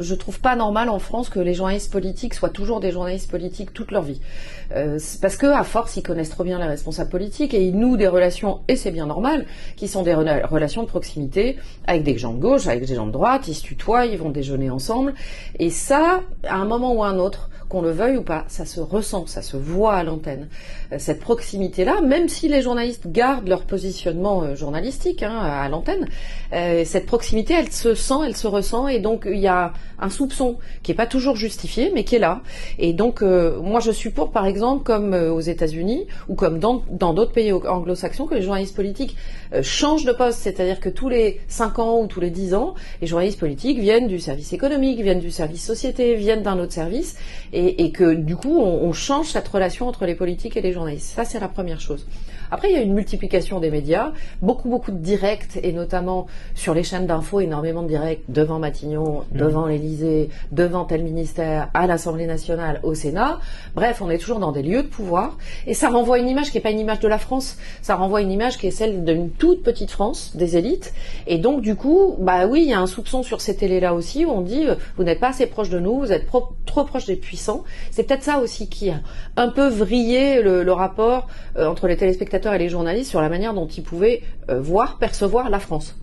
Je trouve pas normal en France que les journalistes politiques soient toujours des journalistes politiques toute leur vie. Parce que à force, ils connaissent trop bien les responsables politiques et ils nouent des relations, et c'est bien normal, qui sont des relations de proximité avec des gens de gauche, avec des gens de droite, ils se tutoient, ils vont déjeuner ensemble. Et ça, à un moment ou à un autre, qu'on le veuille ou pas, ça se ressent, ça se voit à l'antenne. Cette proximité-là, même si les journalistes gardent leur positionnement journalistique à l'antenne, cette proximité, elle se sent, elle se ressent, et donc il y a un soupçon qui est pas toujours justifié, mais qui est là. Et donc, moi, je suis pour, par exemple, comme aux États-Unis ou comme dans d'autres pays anglo-saxons, que les journalistes politiques changent de poste, c'est-à-dire que tous les 5 ans ou tous les 10 ans, les journalistes politiques viennent du service économique, viennent du service société, viennent d'un autre service, et que du coup, on change cette relation entre les politiques et les journalistes. Ça, c'est la première chose. Après, il y a une multiplication des médias, beaucoup de directs, et notamment sur les chaînes d'infos, énormément de directs devant Matignon, devant l'Élysée, devant tel ministère, à l'Assemblée nationale, au Sénat. Bref, on est toujours dans des lieux de pouvoir, et ça renvoie une image qui n'est pas une image de la France, ça renvoie une image qui est celle d'une toute petite France, des élites, et donc du coup, bah oui, il y a un soupçon sur ces télés-là aussi, où on dit, vous n'êtes pas assez proche de nous, vous êtes trop proche des puissants. C'est peut-être ça aussi qui a un peu vrillé le rapport entre les téléspectateurs et les journalistes sur la manière dont ils pouvaient percevoir la France.